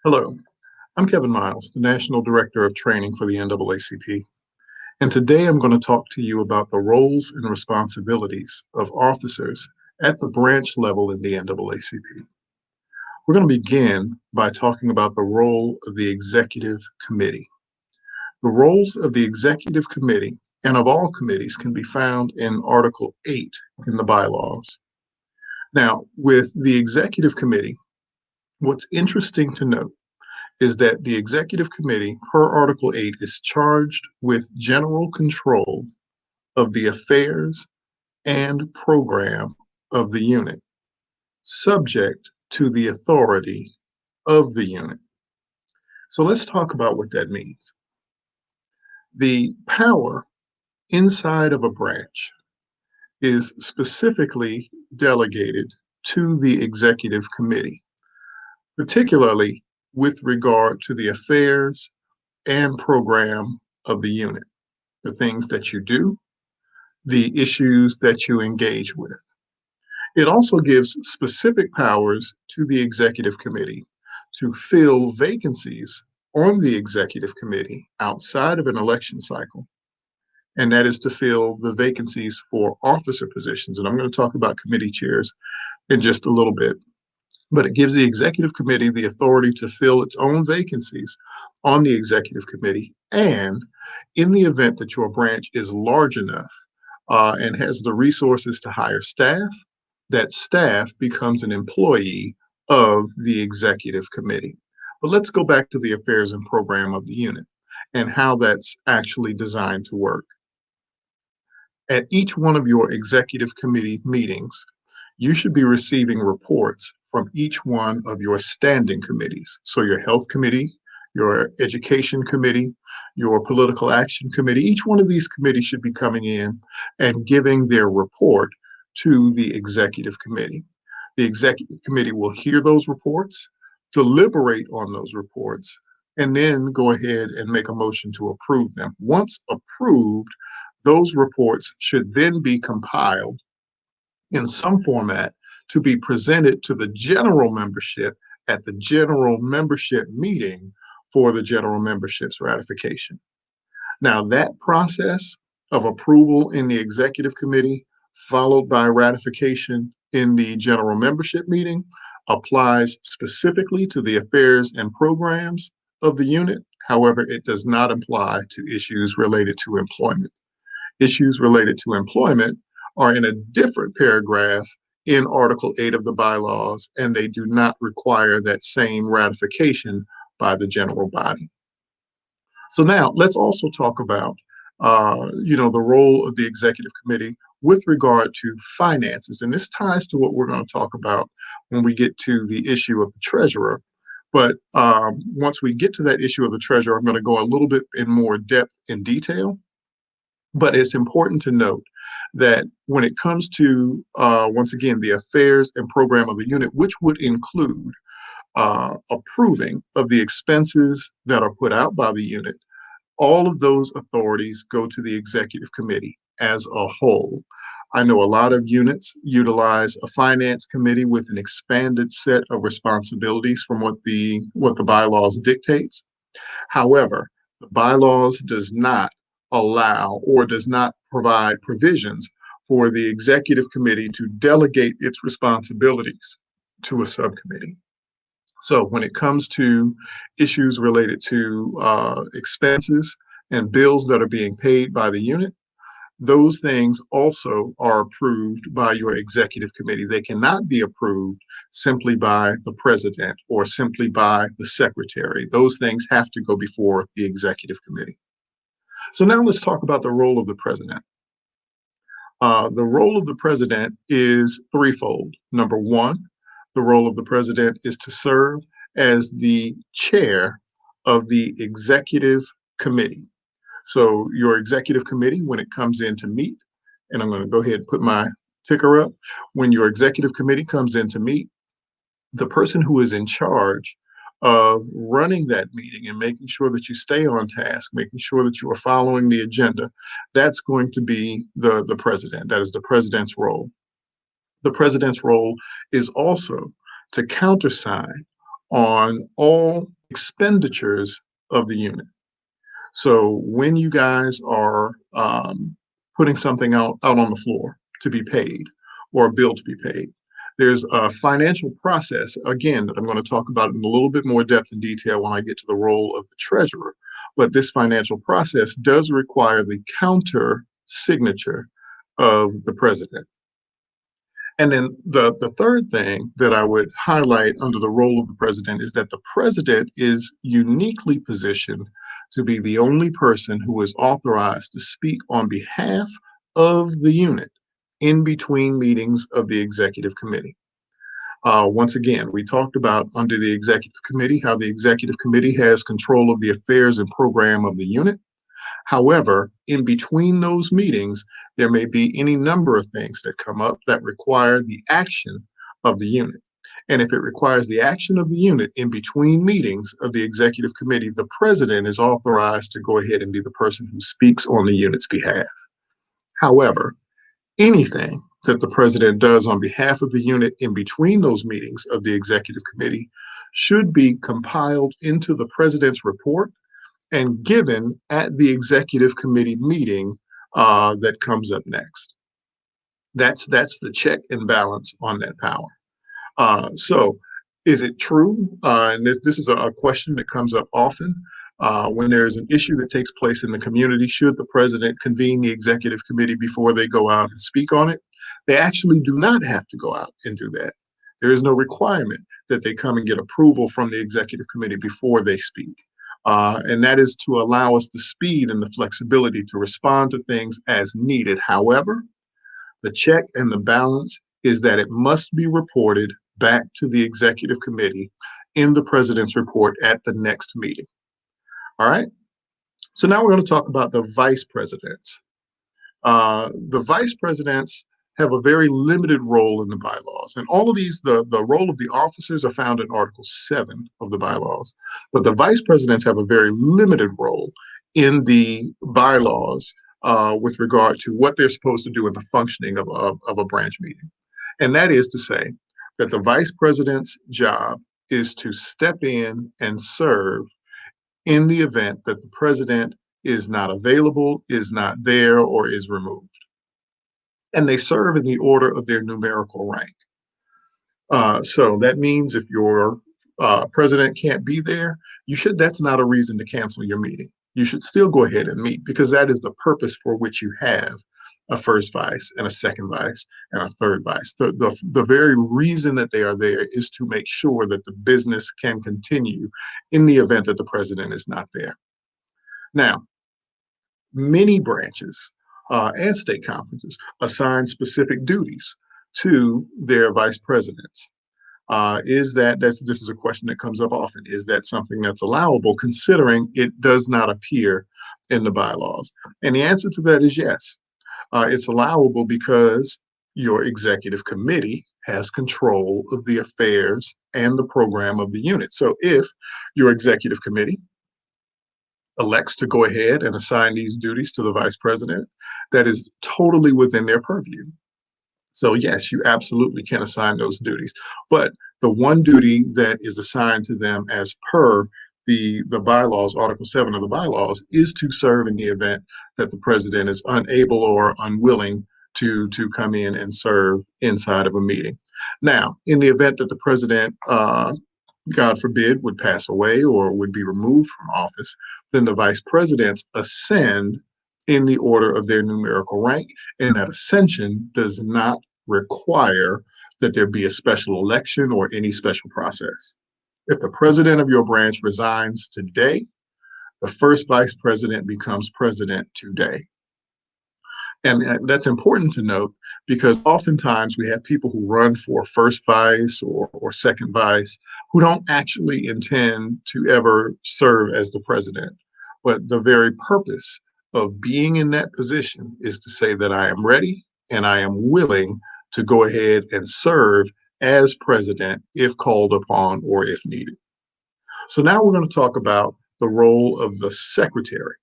Hello, I'm Kevin Miles, the National Director of Training for the NAACP, and today I'm going to talk to you about the roles and responsibilities of officers at the branch level in the NAACP. We're going to begin by talking about the role of the Executive Committee. The roles of the Executive Committee and of all committees can be found in Article 8 in the bylaws. Now, with the Executive Committee, what's interesting to note is that the Executive Committee, per Article 8, is charged with general control of the affairs and program of the unit, subject to the authority of the unit. So let's talk about what that means. The power inside of a branch is specifically delegated to the Executive Committee, particularly with regard to the affairs and program of the unit, the things that you do, the issues that you engage with. It also gives specific powers to the Executive Committee to fill vacancies on the Executive Committee outside of an election cycle, and that is to fill the vacancies for officer positions. And I'm going to talk about committee chairs in just a little bit. But it gives the Executive Committee the authority to fill its own vacancies on the Executive Committee. And in the event that your branch is large enough and has the resources to hire staff, that staff becomes an employee of the Executive Committee. But let's go back to the affairs and program of the unit and how that's actually designed to work. At each one of your Executive Committee meetings, you should be receiving reports from each one of your standing committees. So your Health Committee, your Education Committee, your Political Action Committee, each one of these committees should be coming in and giving their report to the Executive Committee. The Executive Committee will hear those reports, deliberate on those reports, and then go ahead and make a motion to approve them. Once approved, those reports should then be compiled in some format to be presented to the general membership at the general membership meeting for the general membership's ratification. Now, that process of approval in the Executive Committee, followed by ratification in the general membership meeting, applies specifically to the affairs and programs of the unit. However, it does not apply to issues related to employment. Issues related to employment are in a different paragraph in Article 8 of the bylaws, and they do not require that same ratification by the general body. So now let's also talk about, the role of the Executive Committee with regard to finances. And this ties to what we're going to talk about when we get to the issue of the treasurer. But once we get to that issue of the treasurer, I'm going to go a little bit in more depth in detail. But it's important to note that when it comes to, once again, the affairs and program of the unit, which would include approving of the expenses that are put out by the unit, all of those authorities go to the Executive Committee as a whole. I know a lot of units utilize a finance committee with an expanded set of responsibilities from what the bylaws dictates. However, the bylaws does not allow or does not provide provisions for the Executive Committee to delegate its responsibilities to a subcommittee. So when it comes to issues related to expenses and bills that are being paid by the unit, those things also are approved by your Executive Committee. They cannot be approved simply by the president or simply by the secretary. Those things have to go before the Executive Committee. So now let's talk about the role of the president. The role of the president is threefold. Number one, the role of the president is to serve as the chair of the Executive Committee. So your Executive Committee, when it comes in to meet, and I'm going to go ahead and put my ticker up, when your Executive Committee comes in to meet, the person who is in charge of running that meeting and making sure that you stay on task, making sure that you are following the agenda, that's going to be the president. That is the president's role. The president's role is also to countersign on all expenditures of the unit. So when you guys are putting something out on the floor to be paid or a bill to be paid, there's a financial process, again, that I'm going to talk about in a little bit more depth and detail when I get to the role of the treasurer. But this financial process does require the counter signature of the president. And then the third thing that I would highlight under the role of the president is that the president is uniquely positioned to be the only person who is authorized to speak on behalf of the unit in between meetings of the executive committee. Once again, we talked about under the executive committee how the executive committee has control of the affairs and program of the unit. However, in between those meetings, there may be any number of things that come up that require the action of the unit. And if it requires the action of the unit in between meetings of the executive committee, the president is authorized to go ahead and be the person who speaks on the unit's behalf. However, anything that the president does on behalf of the unit in between those meetings of the executive committee should be compiled into the president's report and given at the executive committee meeting that comes up next. That's the check and balance on that power. So, is it true? And this is a question that comes up often. When there is an issue that takes place in the community, should the president convene the executive committee before they go out and speak on it? They actually do not have to go out and do that. There is no requirement that they come and get approval from the executive committee before they speak. And that is to allow us the speed and the flexibility to respond to things as needed. However, the check and the balance is that it must be reported back to the executive committee in the president's report at the next meeting. All right. So now we're going to talk about the vice presidents. The vice presidents have a very limited role in the bylaws. And all of these, the role of the officers are found in Article 7 of the bylaws. But the vice presidents have a very limited role in the bylaws with regard to what they're supposed to do in the functioning of a branch meeting. And that is to say that the vice president's job is to step in and serve in the event that the president is not available, is not there, or is removed. And they serve in the order of their numerical rank. So that means if your president can't be there, that's not a reason to cancel your meeting. You should still go ahead and meet because that is the purpose for which you have a first vice and a second vice and a third vice. The very reason that they are there is to make sure that the business can continue in the event that the president is not there. Now, many branches and state conferences assign specific duties to their vice presidents. This is a question that comes up often. Is that something that's allowable considering it does not appear in the bylaws? And the answer to that is yes. It's allowable because your executive committee has control of the affairs and the program of the unit. So if your executive committee elects to go ahead and assign these duties to the vice president, that is totally within their purview. So yes, you absolutely can assign those duties. But the one duty that is assigned to them as per the bylaws, Article 7 of the bylaws, is to serve in the event that the president is unable or unwilling to come in and serve inside of a meeting. Now, in the event that the president, God forbid, would pass away or would be removed from office, then the vice presidents ascend in the order of their numerical rank, and that ascension does not require that there be a special election or any special process. If the president of your branch resigns today, the first vice president becomes president today. And that's important to note because oftentimes we have people who run for first vice or second vice who don't actually intend to ever serve as the president. But the very purpose of being in that position is to say that I am ready and I am willing to go ahead and serve as president if called upon or if needed. So now we're going to talk about the role of the secretary.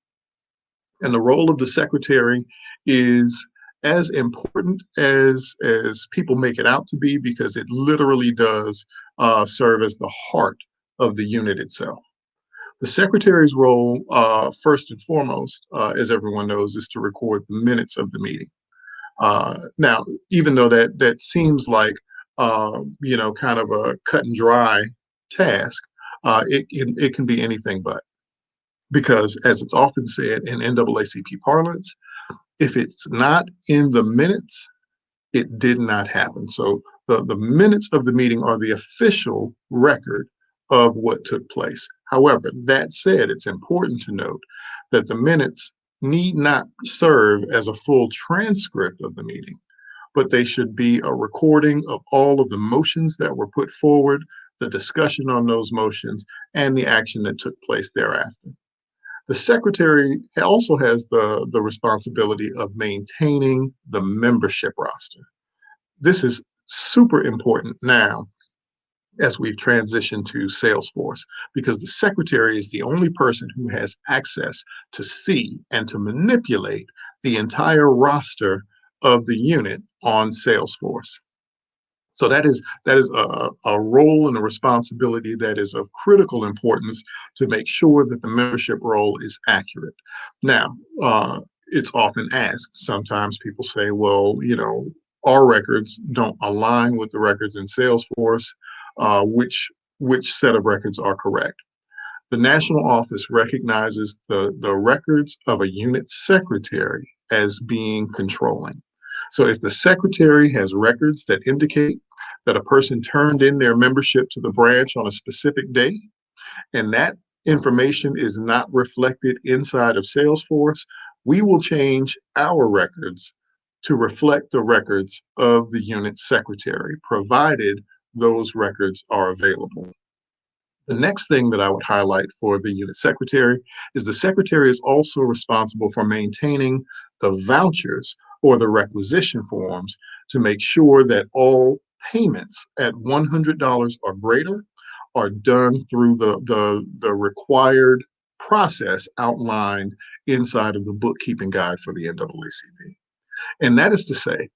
And the role of the secretary is as important as people make it out to be because it literally does serve as the heart of the unit itself. The secretary's role, first and foremost, as everyone knows, is to record the minutes of the meeting. Now, even though that seems like kind of a cut and dry task, it can be anything but, because as it's often said in NAACP parlance, if it's not in the minutes, it did not happen. So the minutes of the meeting are the official record of what took place. However, that said, it's important to note that the minutes need not serve as a full transcript of the meeting, but they should be a recording of all of the motions that were put forward, the discussion on those motions, and the action that took place thereafter. The secretary also has the responsibility of maintaining the membership roster. This is super important now as we've transitioned to Salesforce, because the secretary is the only person who has access to see and to manipulate the entire roster of the unit on Salesforce. So that is a role and a responsibility that is of critical importance to make sure that the membership roll is accurate. Now, it's often asked. Sometimes people say, "Well, our records don't align with the records in Salesforce. Which set of records are correct?" The national office recognizes the records of a unit secretary as being controlling. So if the secretary has records that indicate that a person turned in their membership to the branch on a specific date, and that information is not reflected inside of Salesforce, we will change our records to reflect the records of the unit secretary, provided those records are available. The next thing that I would highlight for the unit secretary is the secretary is also responsible for maintaining the vouchers or the requisition forms to make sure that all payments at $100 or greater are done through the required process outlined inside of the bookkeeping guide for the NAACP. And that is to say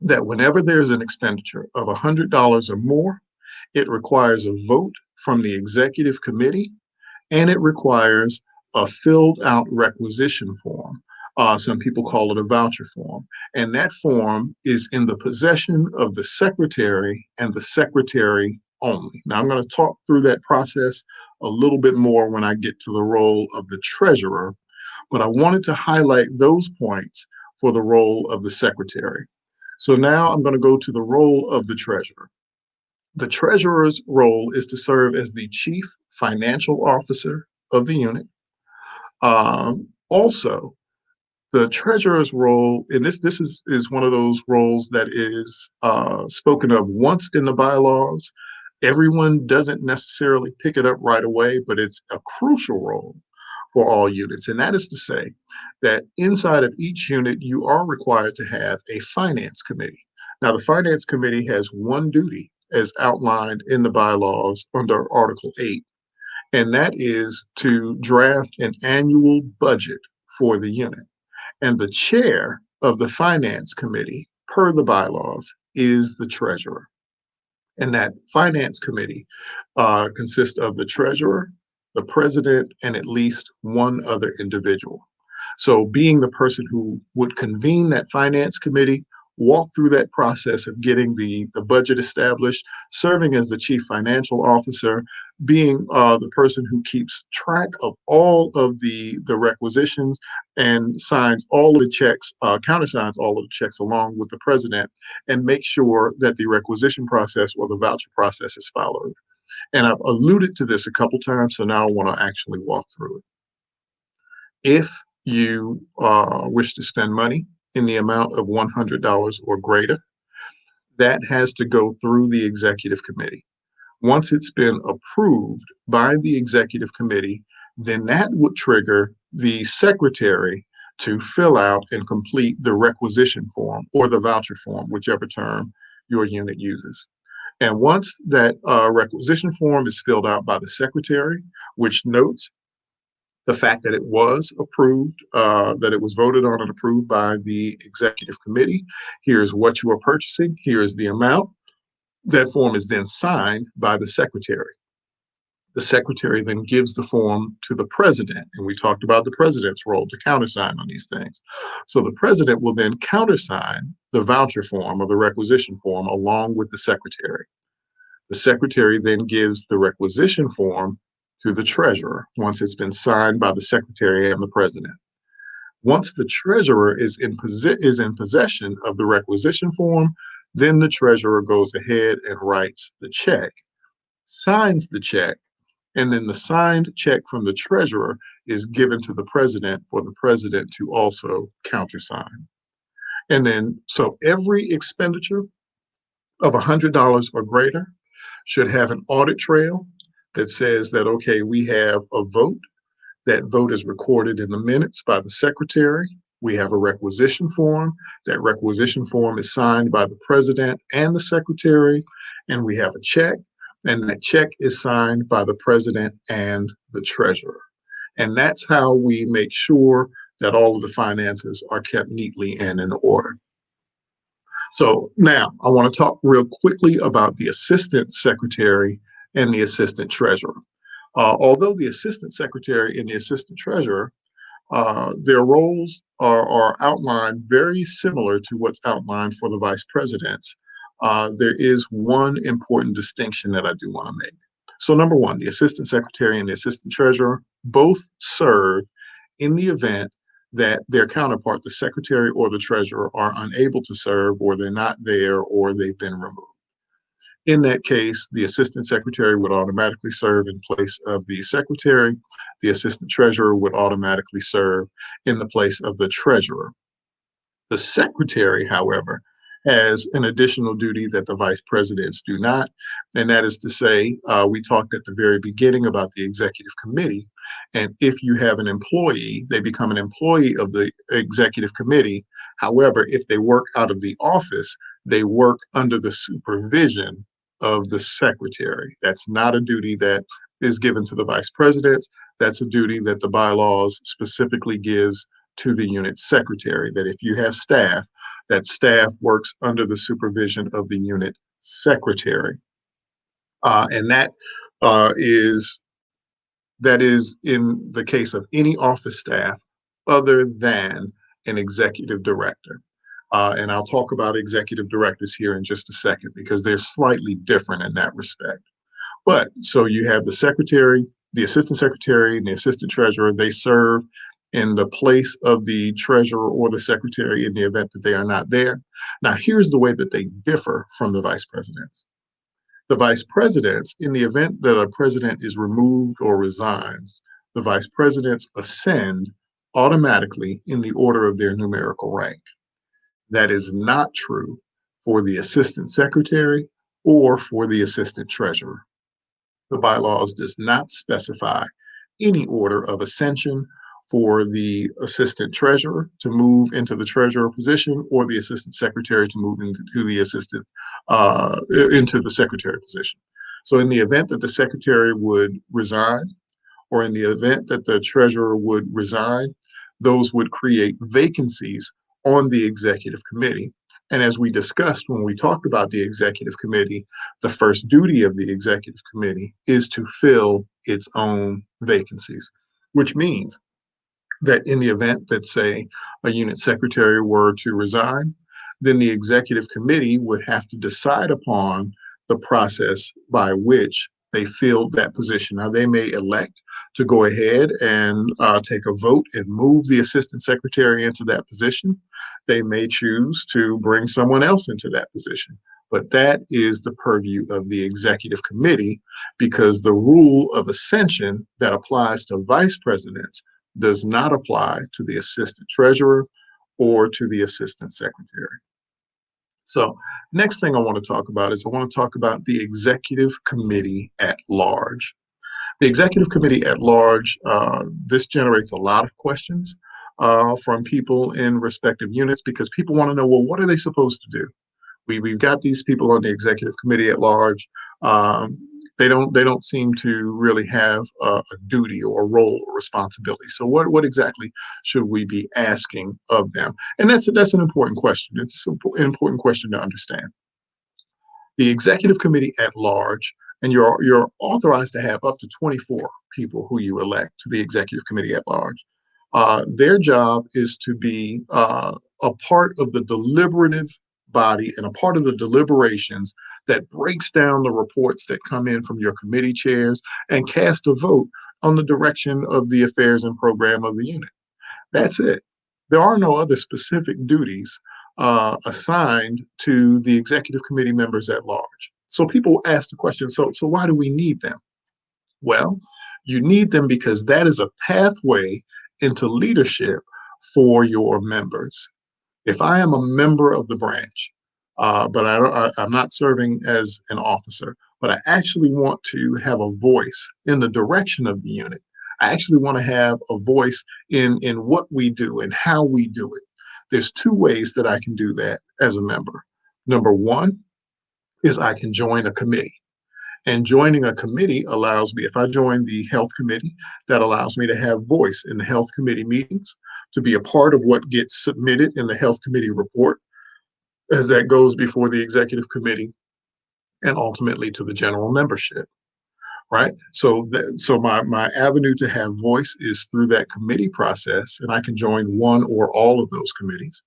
that whenever there's an expenditure of $100 or more, it requires a vote from the executive committee, and it requires a filled out requisition form. Some people call it a voucher form. And that form is in the possession of the secretary and the secretary only. Now, I'm going to talk through that process a little bit more when I get to the role of the treasurer, but I wanted to highlight those points for the role of the secretary. So now I'm going to go to the role of the treasurer. The treasurer's role is to serve as the chief financial officer of the unit. Also, the treasurer's role, and this is one of those roles that is spoken of once in the bylaws. Everyone doesn't necessarily pick it up right away, but it's a crucial role for all units. And that is to say that inside of each unit, you are required to have a finance committee. Now, the finance committee has one duty as outlined in the bylaws under Article 8, and that is to draft an annual budget for the unit. And the chair of the finance committee, per the bylaws, is the treasurer. And that finance committee consists of the treasurer, the president, and at least one other individual. So being the person who would convene that finance committee, walk through that process of getting the budget established, serving as the chief financial officer, being the person who keeps track of all of the requisitions and signs all of the checks, countersigns all of the checks along with the president, and make sure that the requisition process or the voucher process is followed. And I've alluded to this a couple times, so now I want to actually walk through it. If you wish to spend money in the amount of $100 or greater, that has to go through the executive committee. Once it's been approved by the executive committee, then that would trigger the secretary to fill out and complete the requisition form or the voucher form, whichever term your unit uses. And once that requisition form is filled out by the secretary, which notes the fact that it was approved, that it was voted on and approved by the executive committee. Here's what you are purchasing. Here's the amount. That form is then signed by the secretary. The secretary then gives the form to the president, and we talked about the president's role to countersign on these things. So the president will then countersign the voucher form or the requisition form along with the secretary. The secretary then gives the requisition form to the treasurer once it's been signed by the secretary and the president. Once the treasurer is in possession of the requisition form, then the treasurer goes ahead and writes the check, signs the check, and then the signed check from the treasurer is given to the president for the president to also countersign. And then, so every expenditure of $100 or greater should have an audit trail that says that, okay, we have a vote. That vote is recorded in the minutes by the secretary. We have a requisition form. That requisition form is signed by the president and the secretary. And we have a check, and that check is signed by the president and the treasurer. And that's how we make sure that all of the finances are kept neatly and in order. So now I want to talk real quickly about the assistant secretary and the assistant treasurer. Although the assistant secretary and the assistant treasurer, their roles are outlined very similar to what's outlined for the vice presidents, there is one important distinction that I do want to make. So number one, the assistant secretary and the assistant treasurer both serve in the event that their counterpart, the secretary or the treasurer, are unable to serve, or they're not there, or they've been removed. In that case, the assistant secretary would automatically serve in place of the secretary. The assistant treasurer would automatically serve in the place of the treasurer. The secretary, however, has an additional duty that the vice presidents do not. And that is to say, we talked at the very beginning about the executive committee. And if you have an employee, they become an employee of the executive committee. However, if they work out of the office, they work under the supervision of the secretary. That's not a duty that is given to the vice president. That's a duty that the bylaws specifically gives to the unit secretary, that if you have staff, that staff works under the supervision of the unit secretary. And is that is in the case of any office staff other than an executive director. And I'll talk about executive directors here in just a second because they're slightly different in that respect. But so you have the secretary, the assistant secretary, and the assistant treasurer. They serve in the place of the treasurer or the secretary in the event that they are not there. Now, here's the way that they differ from the vice presidents. The vice presidents, in the event that a president is removed or resigns, the vice presidents ascend automatically in the order of their numerical rank. That is not true for the assistant secretary or for the assistant treasurer. The bylaws does not specify any order of ascension for the assistant treasurer to move into the treasurer position or the assistant secretary to move into the secretary position. So in the event that the secretary would resign, or in the event that the treasurer would resign, those would create vacancies on the executive committee. And as we discussed when we talked about the executive committee, the first duty of the executive committee is to fill its own vacancies, which means that in the event that, say, a unit secretary were to resign, then the executive committee would have to decide upon the process by which they fill that position. Now, they may elect to go ahead and take a vote and move the assistant secretary into that position. They may choose to bring someone else into that position. But that is the purview of the executive committee, because the rule of ascension that applies to vice presidents does not apply to the assistant treasurer or to the assistant secretary. So next thing I want to talk about is I want to talk about the executive committee at large. The executive committee at large, this generates a lot of questions from people in respective units, because people want to know, well, what are they supposed to do? We've got these people on the executive committee at large. They don't seem to really have a duty or a role or responsibility. So what exactly should we be asking of them? And that's an important question. It's an important question to understand. The executive committee at large and you're authorized to have up to 24 people who you elect to the executive committee at large. Their job is to be a part of the deliberative body and a part of the deliberations that breaks down the reports that come in from your committee chairs and cast a vote on the direction of the affairs and program of the unit. That's it. There are no other specific duties assigned to the executive committee members at large. So people ask the question, so why do we need them? Well, you need them because that is a pathway into leadership for your members. If I am a member of the branch, but I'm not serving as an officer, but I actually want to have a voice in the direction of the unit. I actually want to have a voice in what we do and how we do it. There's two ways that I can do that as a member. Number one is I can join a committee. And joining a committee allows me, if I join the health committee, that allows me to have voice in the health committee meetings, to be a part of what gets submitted in the health committee report as that goes before the executive committee and ultimately to the general membership, right? So my avenue to have voice is through that committee process, and I can join one or all of those committees.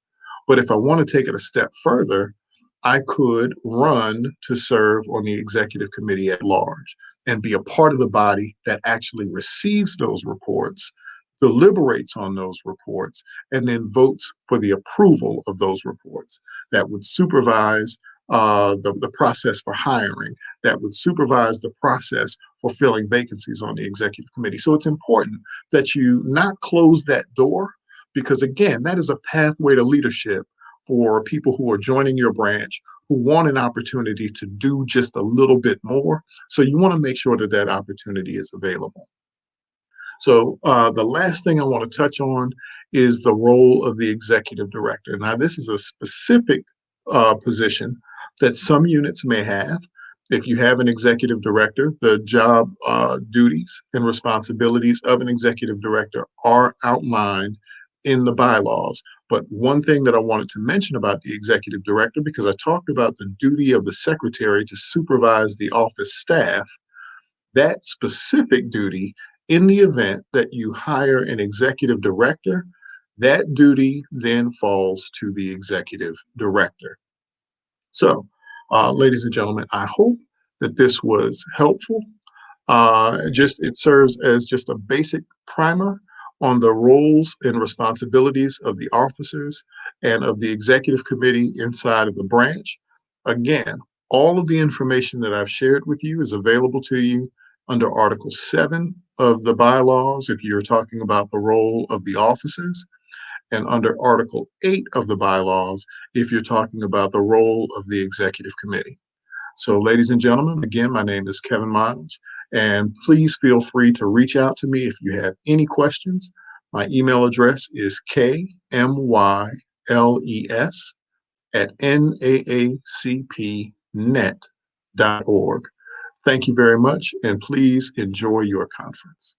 But if I want to take it a step further, I could run to serve on the executive committee at large and be a part of the body that actually receives those reports, deliberates on those reports, and then votes for the approval of those reports. That would supervise the process for hiring, that would supervise the process for filling vacancies on the executive committee. So it's important that you not close that door, because again, that is a pathway to leadership for people who are joining your branch who want an opportunity to do just a little bit more. So you want to make sure that that opportunity is available. So the last thing I want to touch on is the role of the executive director. Now, this is a specific position that some units may have. If you have an executive director, the job duties and responsibilities of an executive director are outlined in the bylaws. But one thing that I wanted to mention about the executive director, because I talked about the duty of the secretary to supervise the office staff, that specific duty, in the event that you hire an executive director, that duty then falls to the executive director. So, ladies and gentlemen, I hope that this was helpful. Just it serves as just a basic primer on the roles and responsibilities of the officers and of the executive committee inside of the branch. Again, all of the information that I've shared with you is available to you under Article 7 of the bylaws, if you're talking about the role of the officers, and under Article 8 of the bylaws, if you're talking about the role of the executive committee. So, ladies and gentlemen, again, my name is Kevin Miles, and please feel free to reach out to me if you have any questions. My email address is kmyles@naacpnet.org. Thank you very much, and please enjoy your conference.